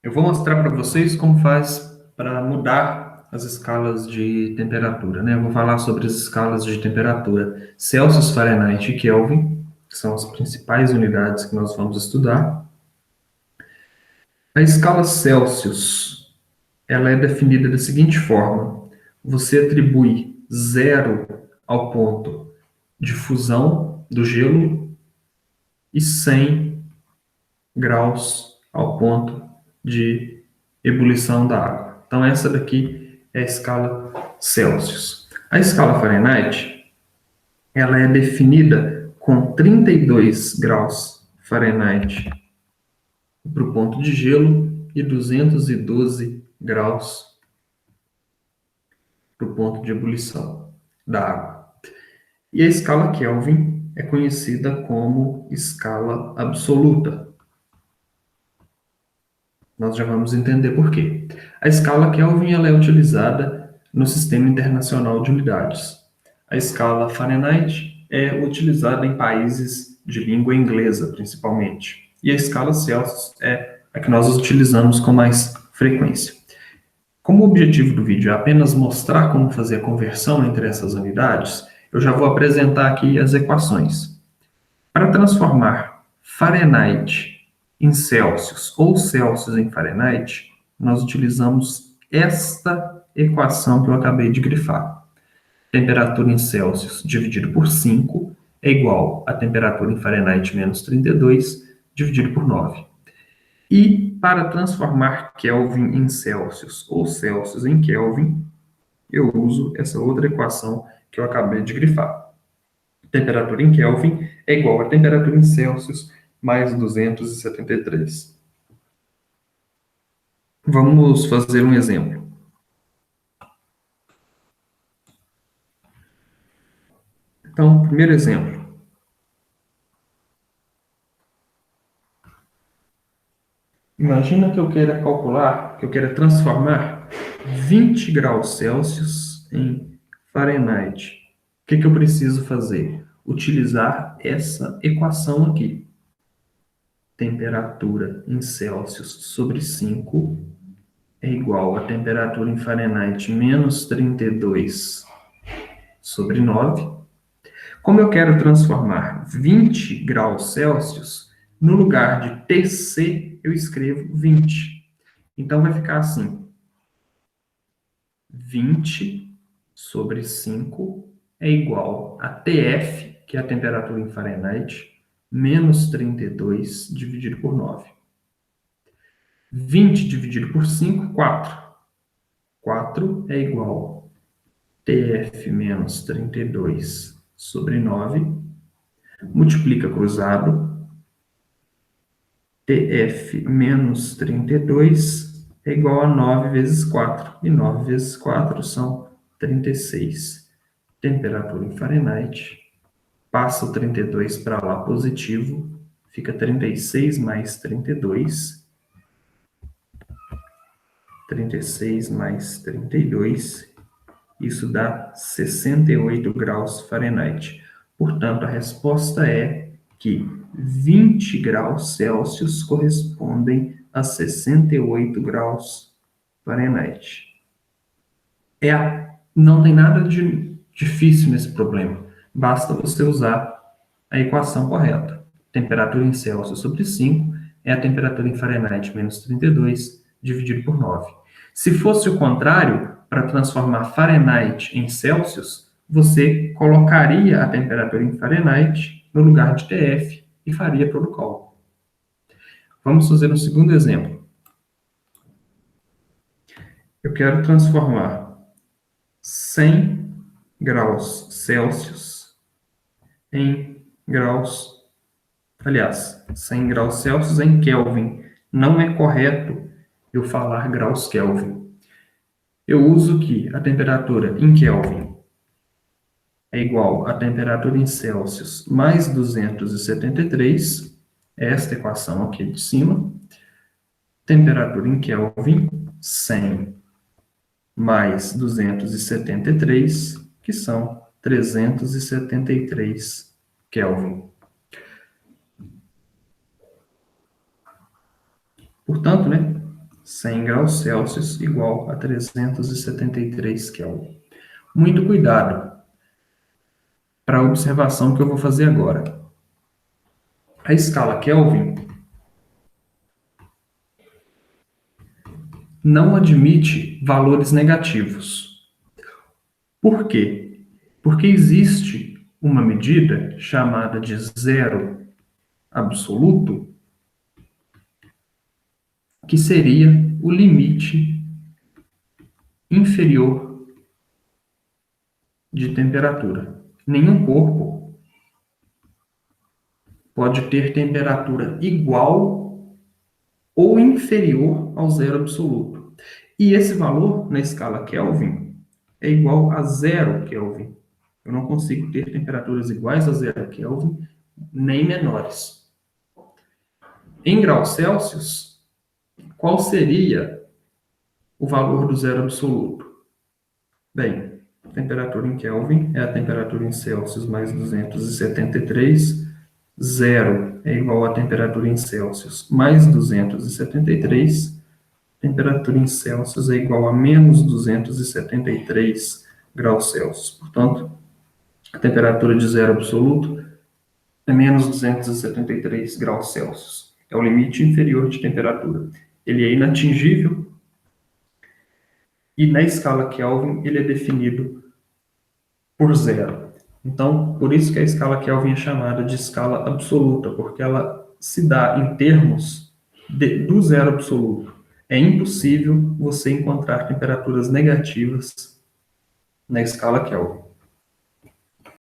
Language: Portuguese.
Eu vou mostrar para vocês como faz para mudar as escalas de temperatura, né? Eu vou falar sobre as escalas de temperatura Celsius, Fahrenheit e Kelvin, que são as principais unidades que nós vamos estudar. A escala Celsius, ela é definida da seguinte forma: você atribui 0 ao ponto de fusão do gelo e 100 graus ao ponto de ebulição da água. Então, essa daqui é a escala Celsius. A escala Fahrenheit, ela é definida com 32 graus Fahrenheit para o ponto de gelo e 212 graus para o ponto de ebulição da água. E a escala Kelvin é conhecida como escala absoluta. Nós já vamos entender por quê. A escala Kelvin ela é utilizada no Sistema Internacional de Unidades. A escala Fahrenheit é utilizada em países de língua inglesa, principalmente. E a escala Celsius é a que nós utilizamos com mais frequência. Como o objetivo do vídeo é apenas mostrar como fazer a conversão entre essas unidades, eu já vou apresentar aqui as equações. Para transformar Fahrenheit em Celsius ou Celsius em Fahrenheit, nós utilizamos esta equação que eu acabei de grifar. Temperatura em Celsius dividido por 5 é igual a temperatura em Fahrenheit menos 32 dividido por 9. E para transformar Kelvin em Celsius ou Celsius em Kelvin, eu uso essa outra equação que eu acabei de grifar. Temperatura em Kelvin é igual a temperatura em Celsius mais 273. Vamos fazer um exemplo. Então, primeiro exemplo. Imagina que eu queira calcular, que eu queira transformar 20 graus Celsius em Fahrenheit. O que eu preciso fazer? Utilizar essa equação aqui. Temperatura em Celsius sobre 5 é igual a temperatura em Fahrenheit menos 32 sobre 9. Como eu quero transformar 20 graus Celsius, no lugar de TC, eu escrevo 20. Então, vai ficar assim. 20 sobre 5 é igual a TF, que é a temperatura em Fahrenheit, menos 32 dividido por 9. 20 dividido por 5, 4. 4 é igual a TF menos 32 sobre 9. Multiplica cruzado. TF menos 32 é igual a 9 vezes 4. E 9 vezes 4 são 36. Temperatura em Fahrenheit. Passa o 32 para lá positivo. Fica 36 mais 32. 36 mais 32. Isso dá 68 graus Fahrenheit. Portanto, a resposta é que 20 graus Celsius correspondem a 68 graus Fahrenheit. Não tem nada de difícil nesse problema. Basta você usar a equação correta. Temperatura em Celsius sobre 5 é a temperatura em Fahrenheit menos 32 dividido por 9. Se fosse o contrário, para transformar Fahrenheit em Celsius, você colocaria a temperatura em Fahrenheit no lugar de TF e faria todo o cálculo. Vamos fazer um segundo exemplo. Eu quero transformar 100 graus Celsius em graus, aliás, 100 graus Celsius em Kelvin. Não é correto eu falar graus Kelvin. Eu uso que a temperatura em Kelvin é igual à temperatura em Celsius mais 273, esta equação aqui de cima. Temperatura em Kelvin, 100 mais 273, que são 373 Kelvin. Portanto, né, 100 graus Celsius igual a 373 Kelvin. Muito cuidado para a observação que eu vou fazer agora. A escala Kelvin não admite valores negativos. Por quê? Porque existe uma medida chamada de zero absoluto, que seria o limite inferior de temperatura. Nenhum corpo pode ter temperatura igual ou inferior ao zero absoluto. E esse valor na escala Kelvin é igual a 0 Kelvin. Eu não consigo ter temperaturas iguais a 0 Kelvin, nem menores. Em graus Celsius, qual seria o valor do zero absoluto? Bem, a temperatura em Kelvin é a temperatura em Celsius mais 273. Zero é igual a temperatura em Celsius mais 273. Temperatura em Celsius é igual a menos 273 graus Celsius. Portanto, a temperatura de zero absoluto é menos 273 graus Celsius. É o limite inferior de temperatura. Ele é inatingível e na escala Kelvin ele é definido por zero. Então, por isso que a escala Kelvin é chamada de escala absoluta, porque ela se dá em termos do zero absoluto. É impossível você encontrar temperaturas negativas na escala Kelvin.